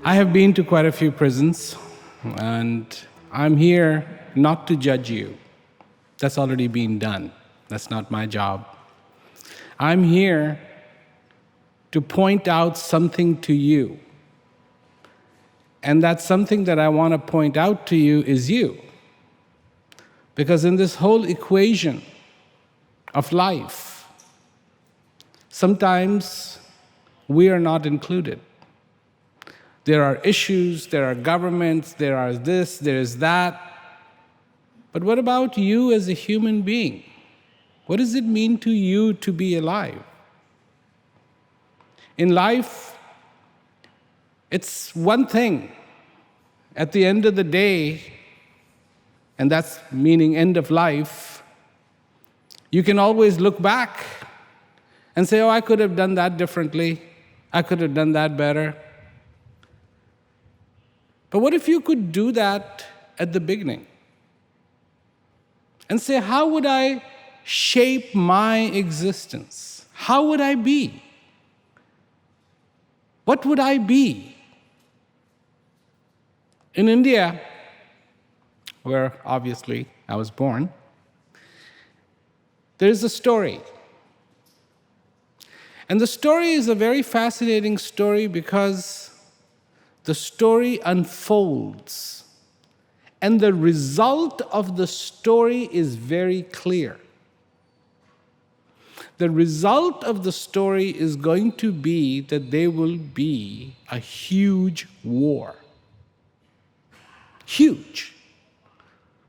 I have been to quite a few prisons, and I'm here not to judge you. That's already been done. That's not my job. I'm here to point out something to you. And that something that I want to point out to you is you. Because in this whole equation of life, sometimes we are not included. There are issues, there are governments, there are this, there is that. But what about you as a human being? What does it mean to you to be alive? In life, it's one thing. At the end of the day, and that's meaning end of life, you can always look back and say, oh, I could have done that differently. I could have done that better. But what if you could do that at the beginning? And say, how would I shape my existence? How would I be? What would I be? In India, where obviously I was born, there is a story. And the story is a very fascinating story because the story unfolds, and the result of the story is very clear. The result of the story is going to be that there will be a huge war. Huge.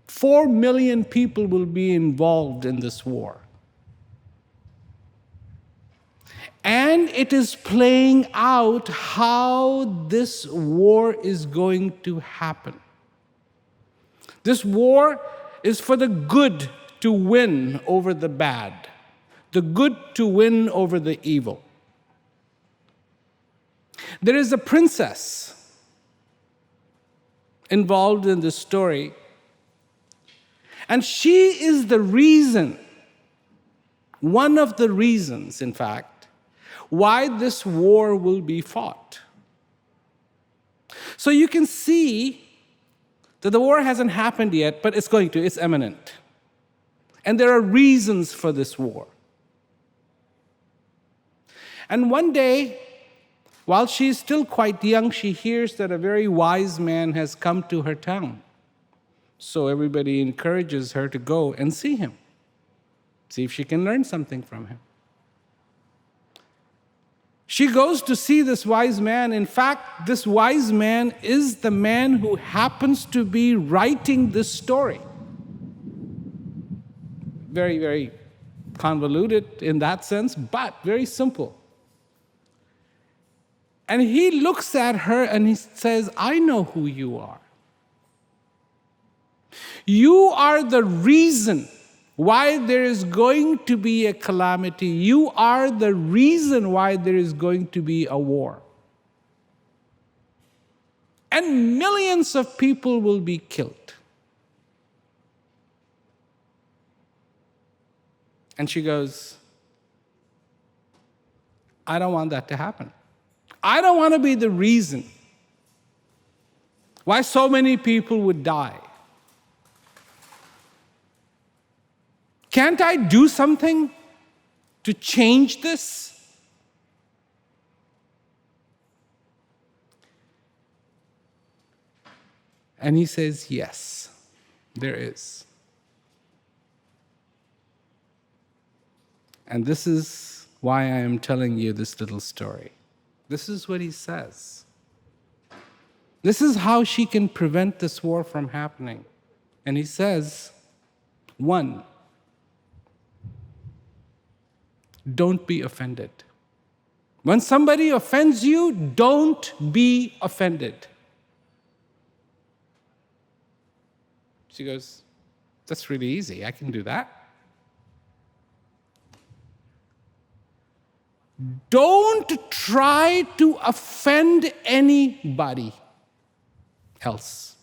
4 million people will be involved in this war. And it is playing out how this war is going to happen. This war is for the good to win over the bad, the good to win over the evil. There is a princess involved in this story, and she is the reason, one of the reasons, in fact, why this war will be fought. So you can see that the war hasn't happened yet, but it's going to, it's imminent. And there are reasons for this war. And one day, while she's still quite young, she hears that a very wise man has come to her town. So everybody encourages her to go and see him, see if she can learn something from him. She goes to see this wise man. In fact, this wise man is the man who happens to be writing this story. Very, very convoluted in that sense, but very simple. And he looks at her and he says, I know who you are. You are the reason why there is going to be a calamity. You are the reason why there is going to be a war. And millions of people will be killed. And she goes, I don't want that to happen. I don't want to be the reason why so many people would die. Can't I do something to change this? And he says, yes, there is. And this is why I am telling you this little story. This is what he says. This is how she can prevent this war from happening. And he says, 1, don't be offended. When somebody offends you, don't be offended. She goes, that's really easy. I can do that. Don't try to offend anybody else.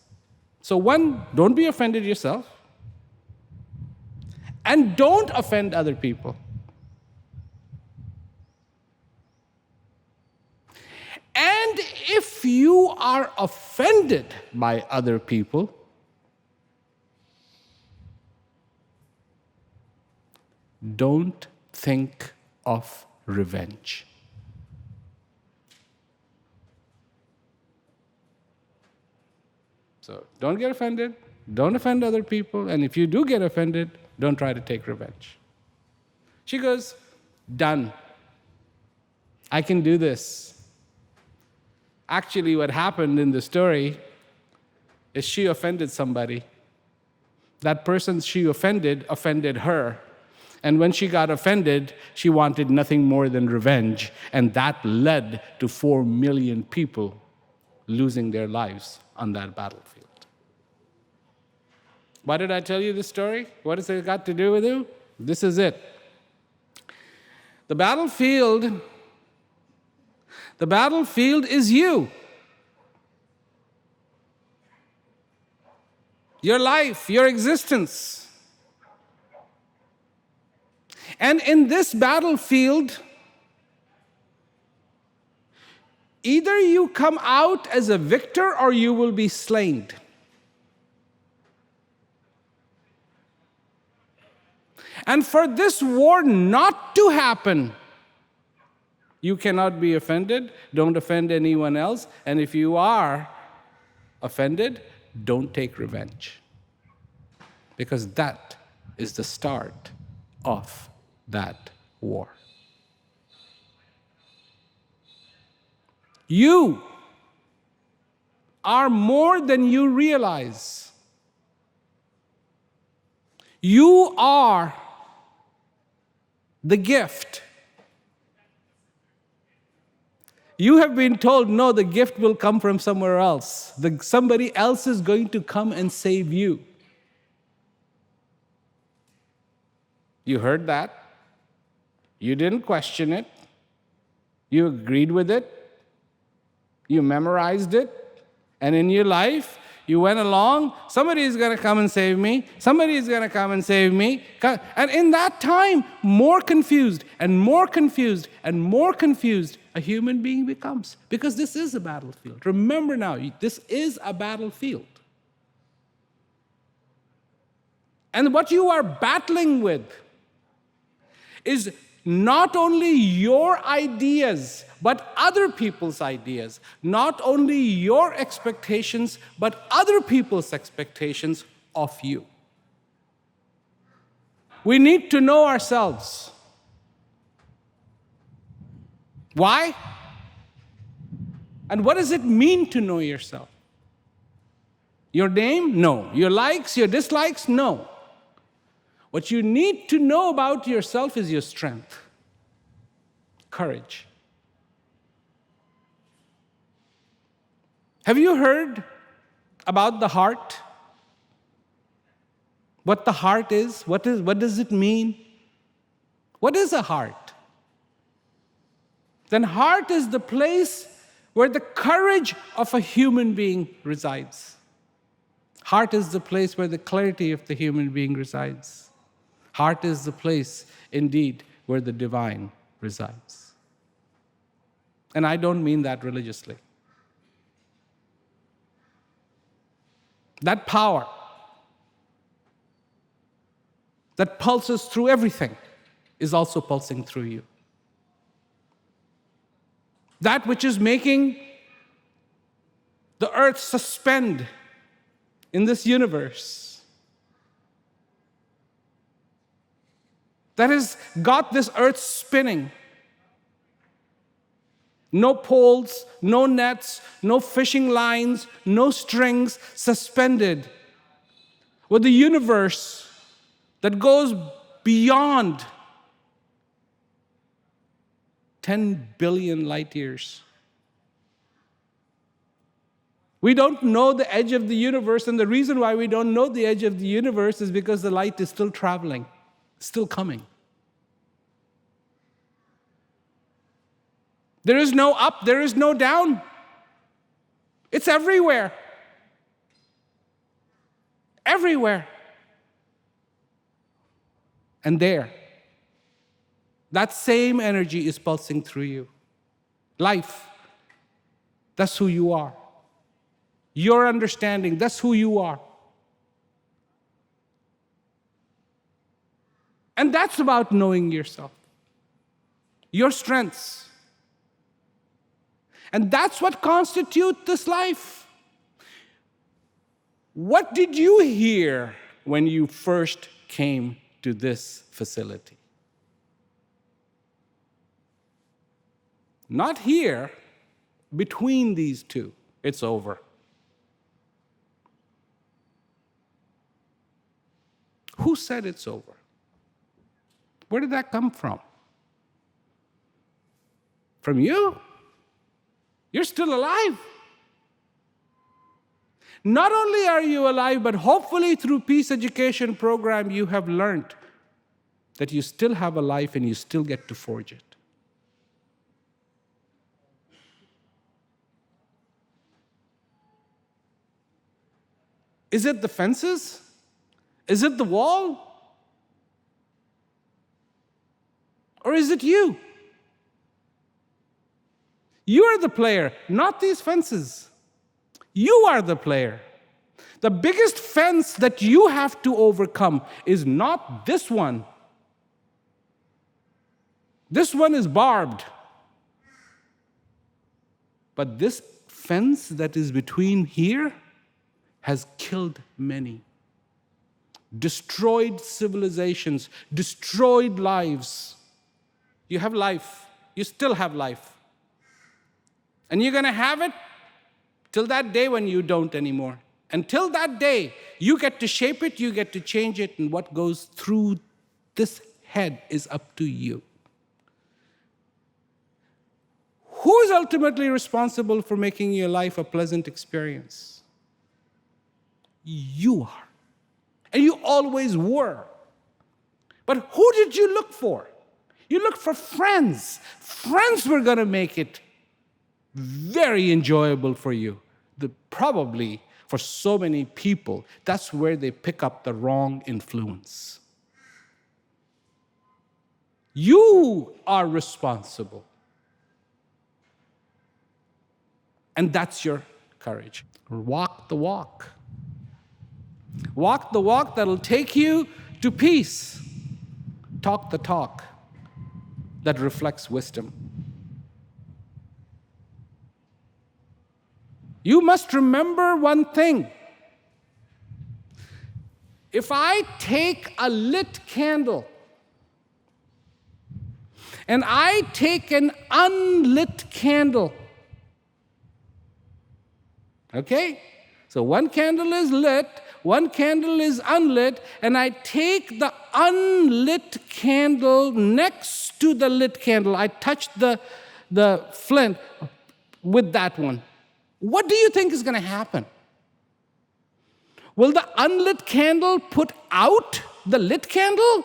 So 1, don't be offended yourself. And don't offend other people. And if you are offended by other people, don't think of revenge. So don't get offended, don't offend other people, and if you do get offended, don't try to take revenge. She goes, done. I can do this. Actually, what happened in the story is she offended somebody. That person she offended her. And when she got offended, she wanted nothing more than revenge. And that led to 4 million people losing their lives on that battlefield. Why did I tell you this story? What has it got to do with you? This is it. The battlefield is you. Your life, your existence. And in this battlefield, either you come out as a victor or you will be slain. And for this war not to happen, you cannot be offended. Don't offend anyone else. And if you are offended, don't take revenge. Because that is the start of that war. You are more than you realize. You are the gift. You have been told, no, the gift will come from somewhere else. Somebody else is going to come and save you. You heard that. You didn't question it. You agreed with it. You memorized it. And in your life, you went along, somebody is going to come and save me. Somebody is going to come and save me. And in that time, more confused and more confused and more confused a human being becomes. Because this is a battlefield. Remember now, this is a battlefield. And what you are battling with is not only your ideas, but other people's ideas. Not only your expectations, but other people's expectations of you. We need to know ourselves. Why? And what does it mean to know yourself? Your name? No. Your likes, your dislikes? No. What you need to know about yourself is your strength, courage. Have you heard about the heart? What the heart is? What does it mean? What is a heart? Then heart is the place where the courage of a human being resides. Heart is the place where the clarity of the human being resides. Heart is the place, indeed, where the divine resides. And I don't mean that religiously. That power that pulses through everything is also pulsing through you. That which is making the earth suspend in this universe, that has got this earth spinning. No poles, no nets, no fishing lines, no strings, suspended. With the universe that goes beyond 10 billion light years. We don't know the edge of the universe, and the reason why we don't know the edge of the universe is because the light is still traveling. Still coming. There is no up, there is no down. It's everywhere. Everywhere. And there, that same energy is pulsing through you. Life. That's who you are. Your understanding, that's who you are. And that's about knowing yourself, your strengths. And that's what constitutes this life. What did you hear when you first came to this facility? Not here, between these two. It's over. Who said it's over? Where did that come from? From you? You're still alive. Not only are you alive, but hopefully through Peace Education Program, you have learned that you still have a life and you still get to forge it. Is it the fences? Is it the wall? Or is it you? You are the player, not these fences. You are the player. The biggest fence that you have to overcome is not this one. This one is barbed. But this fence that is between here has killed many, destroyed civilizations, destroyed lives. You have life. You still have life. And you're going to have it till that day when you don't anymore. Until that day, you get to shape it, you get to change it, and what goes through this head is up to you. Who is ultimately responsible for making your life a pleasant experience? You are. And you always were. But who did you look for? You looked for friends. Friends were going to make it very enjoyable for you. Probably for so many people, that's where they pick up the wrong influence. You are responsible. And that's your courage. Walk the walk. Walk the walk that'll take you to peace. Talk the talk that reflects wisdom. You must remember one thing. If I take a lit candle and I take an unlit candle, okay? So one candle is lit, one candle is unlit, and I take the unlit candle next to the lit candle. I touch the flint with that one. What do you think is going to happen? Will the unlit candle put out the lit candle?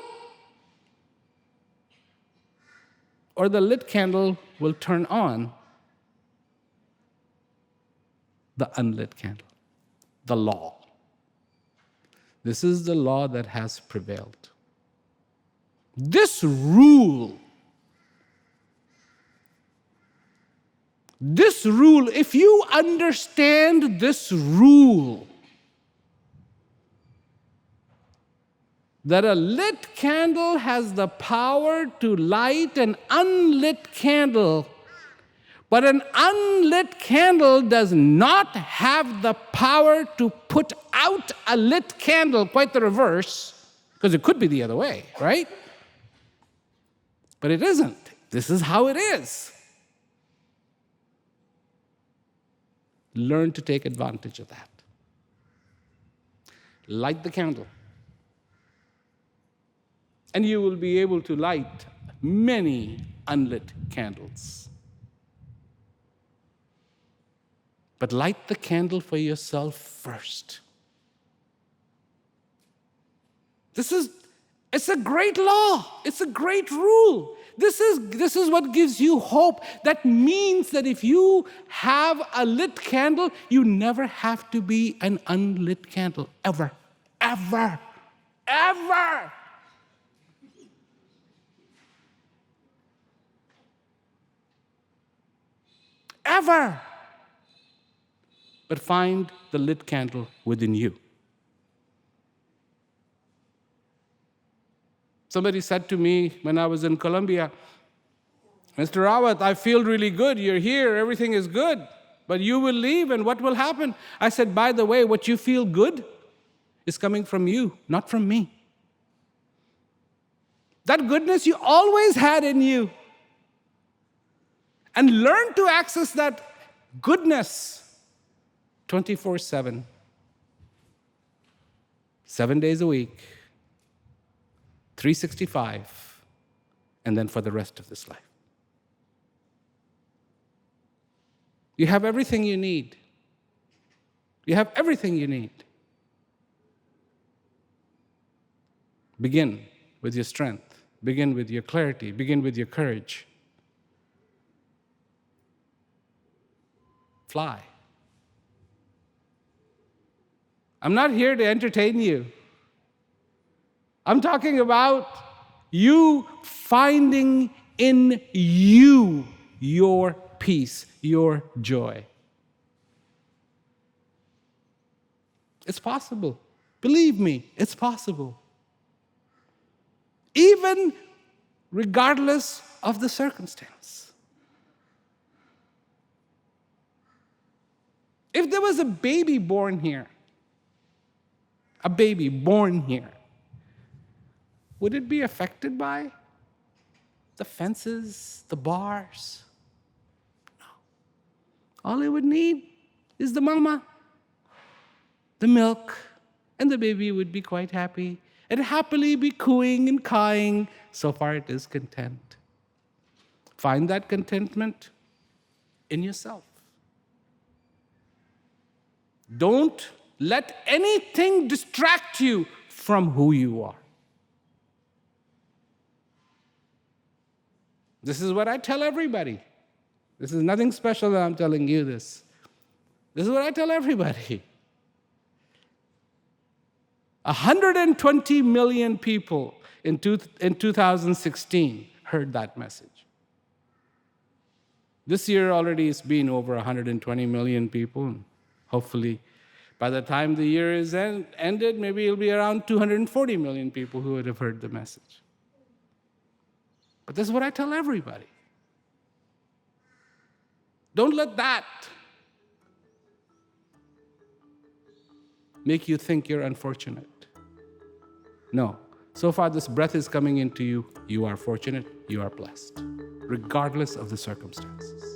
Or the lit candle will turn on the unlit candle? The law. This is the law that has prevailed. This rule, if you understand this rule, that a lit candle has the power to light an unlit candle, but an unlit candle does not have the power to put out a lit candle, quite the reverse, because it could be the other way, right? But it isn't. This is how it is. Learn to take advantage of that. Light the candle. And you will be able to light many unlit candles. But light the candle for yourself first. It's a great law. It's a great rule. This is what gives you hope. That means that if you have a lit candle, you never have to be an unlit candle. Ever. Ever. Ever. Ever. but find the lit candle within you. Somebody said to me when I was in Colombia, Mr. Rawat, I feel really good. You're here. Everything is good. But you will leave, and what will happen? I said, by the way, what you feel good is coming from you, not from me. That goodness you always had in you. And learn to access that goodness 24/7, 7 days a week, 365, and then for the rest of this life. You have everything you need. You have everything you need. Begin with your strength. Begin with your clarity. Begin with your courage. Fly. I'm not here to entertain you. I'm talking about you finding in you your peace, your joy. It's possible. Believe me, it's possible. Even regardless of the circumstance. If there was a baby born here, would it be affected by the fences, the bars? No. All it would need is the mama, the milk, and the baby would be quite happy and happily be cooing and cawing. So far it is content. Find that contentment in yourself. Don't let anything distract you from who you are. This is what I tell everybody. This is nothing special that I'm telling you this. This is what I tell everybody. 120 million people in 2016 heard that message. This year already it's been over 120 million people. And hopefully, by the time the year is ended, maybe it'll be around 240 million people who would have heard the message. But this is what I tell everybody. Don't let that make you think you're unfortunate. No. So far, this breath is coming into you. You are fortunate. You are blessed, regardless of the circumstances.